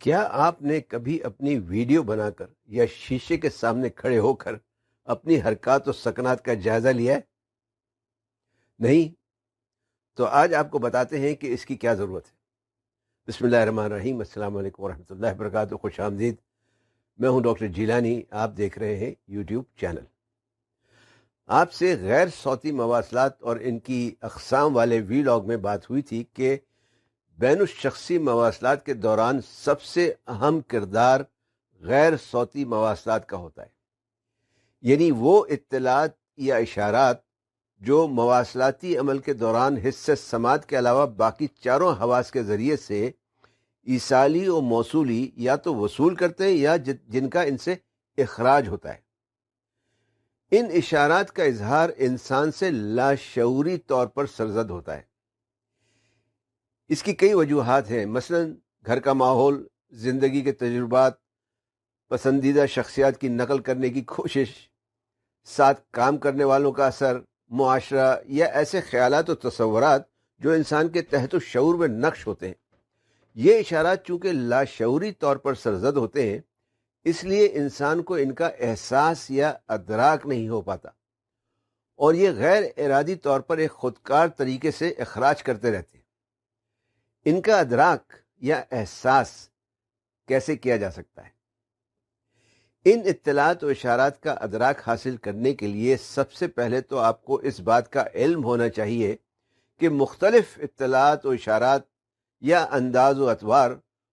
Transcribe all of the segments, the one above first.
کیا آپ نے کبھی اپنی ویڈیو بنا کر یا شیشے کے سامنے کھڑے ہو کر اپنی حرکات و سکنات کا جائزہ لیا ہے؟ نہیں؟ تو آج آپ کو بتاتے ہیں کہ اس کی کیا ضرورت ہے۔ بسم اللہ الرحمن الرحیم۔ السلام علیکم ورحمۃ اللہ وبرکاتہ۔ خوش آمدید۔ میں ہوں ڈاکٹر جیلانی۔ آپ دیکھ رہے ہیں یوٹیوب چینل۔ آپ سے غیر صوتی مواصلات اور ان کی اقسام والے ویلاگ میں بات ہوئی تھی کہ بین الشخصی مواصلات کے دوران سب سے اہم کردار غیر صوتی مواصلات کا ہوتا ہے، یعنی وہ اطلاعات یا اشارات جو مواصلاتی عمل کے دوران حصہ سماعت کے علاوہ باقی چاروں حواس کے ذریعے سے ایصالی و موصولی یا تو وصول کرتے ہیں یا جن کا ان سے اخراج ہوتا ہے۔ ان اشارات کا اظہار انسان سے لاشعوری طور پر سرزد ہوتا ہے۔ اس کی کئی وجوہات ہیں، مثلا گھر کا ماحول، زندگی کے تجربات، پسندیدہ شخصیات کی نقل کرنے کی کوشش، ساتھ کام کرنے والوں کا اثر، معاشرہ، یا ایسے خیالات و تصورات جو انسان کے تحت الشعور میں نقش ہوتے ہیں۔ یہ اشارات چونکہ لاشعوری طور پر سرزد ہوتے ہیں، اس لیے انسان کو ان کا احساس یا ادراک نہیں ہو پاتا، اور یہ غیر ارادی طور پر ایک خودکار طریقے سے اخراج کرتے رہتے ہیں۔ ان کا ادراک یا احساس کیسے کیا جا سکتا ہے؟ ان اطلاعات و اشارات کا ادراک حاصل کرنے کے لیے سب سے پہلے تو آپ کو اس بات کا علم ہونا چاہیے کہ مختلف اطلاعات و اشارات یا انداز و اطوار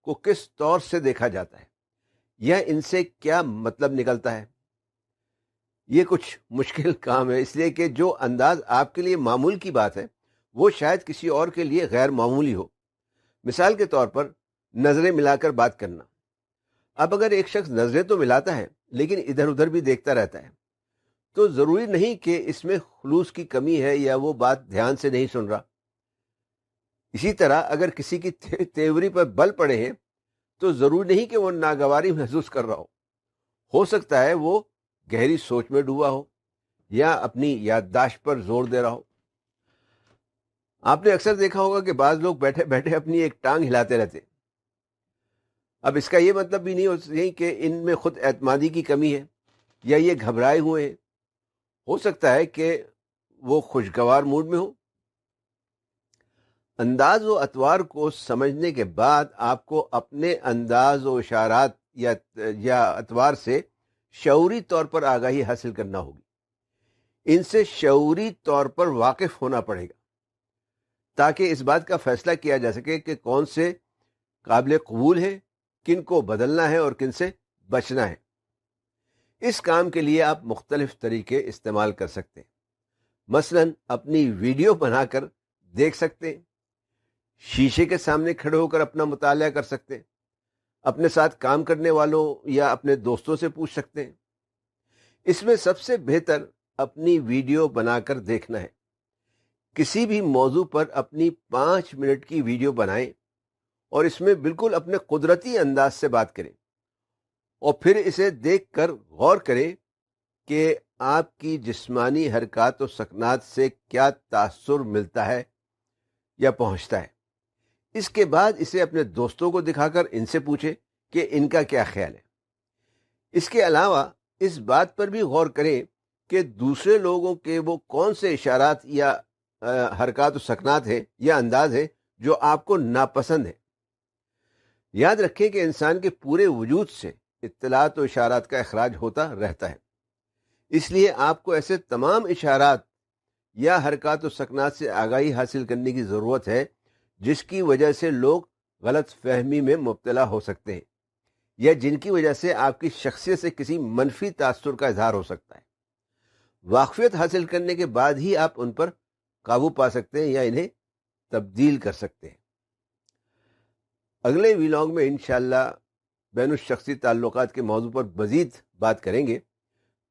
کو کس طور سے دیکھا جاتا ہے یا ان سے کیا مطلب نکلتا ہے۔ یہ کچھ مشکل کام ہے، اس لیے کہ جو انداز آپ کے لیے معمول کی بات ہے وہ شاید کسی اور کے لیے غیر معمولی ہو۔ مثال کے طور پر نظریں ملا کر بات کرنا۔ اب اگر ایک شخص نظریں تو ملاتا ہے لیکن ادھر ادھر بھی دیکھتا رہتا ہے تو ضروری نہیں کہ اس میں خلوص کی کمی ہے یا وہ بات دھیان سے نہیں سن رہا۔ اسی طرح اگر کسی کی تیوری پر بل پڑے ہیں تو ضروری نہیں کہ وہ ناگواری محسوس کر رہا ہو سکتا ہے وہ گہری سوچ میں ڈوبا ہو یا اپنی یادداشت پر زور دے رہا ہو۔ آپ نے اکثر دیکھا ہوگا کہ بعض لوگ بیٹھے بیٹھے اپنی ایک ٹانگ ہلاتے رہتے۔ اب اس کا یہ مطلب بھی نہیں کہ ان میں خود اعتمادی کی کمی ہے یا یہ گھبرائے ہوئے ہیں۔ ہو سکتا ہے کہ وہ خوشگوار موڈ میں ہو۔ انداز و اطوار کو سمجھنے کے بعد آپ کو اپنے انداز و اشارات یا اطوار سے شعوری طور پر آگاہی حاصل کرنا ہوگی۔ ان سے شعوری طور پر واقف ہونا پڑے گا تاکہ اس بات کا فیصلہ کیا جا سکے کہ کون سے قابل قبول ہے، کن کو بدلنا ہے اور کن سے بچنا ہے۔ اس کام کے لیے آپ مختلف طریقے استعمال کر سکتے ہیں۔ مثلا اپنی ویڈیو بنا کر دیکھ سکتے ہیں، شیشے کے سامنے کھڑے ہو کر اپنا مطالعہ کر سکتے ہیں، اپنے ساتھ کام کرنے والوں یا اپنے دوستوں سے پوچھ سکتے ہیں۔ اس میں سب سے بہتر اپنی ویڈیو بنا کر دیکھنا ہے۔ کسی بھی موضوع پر اپنی 5 منٹ کی ویڈیو بنائیں اور اس میں بالکل اپنے قدرتی انداز سے بات کریں، اور پھر اسے دیکھ کر غور کریں کہ آپ کی جسمانی حرکات و سکنات سے کیا تاثر ملتا ہے یا پہنچتا ہے۔ اس کے بعد اسے اپنے دوستوں کو دکھا کر ان سے پوچھیں کہ ان کا کیا خیال ہے۔ اس کے علاوہ اس بات پر بھی غور کریں کہ دوسرے لوگوں کے وہ کون سے اشارات یا حرکات و سکنات ہیں یا انداز ہیں جو آپ کو ناپسند ہیں۔ یاد رکھیں کہ انسان کے پورے وجود سے اطلاعات و اشارات کا اخراج ہوتا رہتا ہے، اس لیے آپ کو ایسے تمام اشارات یا حرکات و سکنات سے آگاہی حاصل کرنے کی ضرورت ہے جس کی وجہ سے لوگ غلط فہمی میں مبتلا ہو سکتے ہیں یا جن کی وجہ سے آپ کی شخصیت سے کسی منفی تاثر کا اظہار ہو سکتا ہے۔ واقفیت حاصل کرنے کے بعد ہی آپ ان پر قابو پا سکتے ہیں یا انہیں تبدیل کر سکتے ہیں۔ اگلے ویلاگ میں انشاءاللہ بین الشخصی تعلقات کے موضوع پر مزید بات کریں گے۔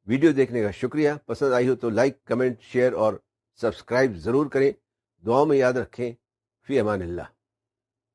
ویڈیو دیکھنے کا شکریہ۔ پسند آئی ہو تو لائک، کمنٹ، شیئر اور سبسکرائب ضرور کریں۔ دعاؤں میں یاد رکھیں۔ فی امان اللہ۔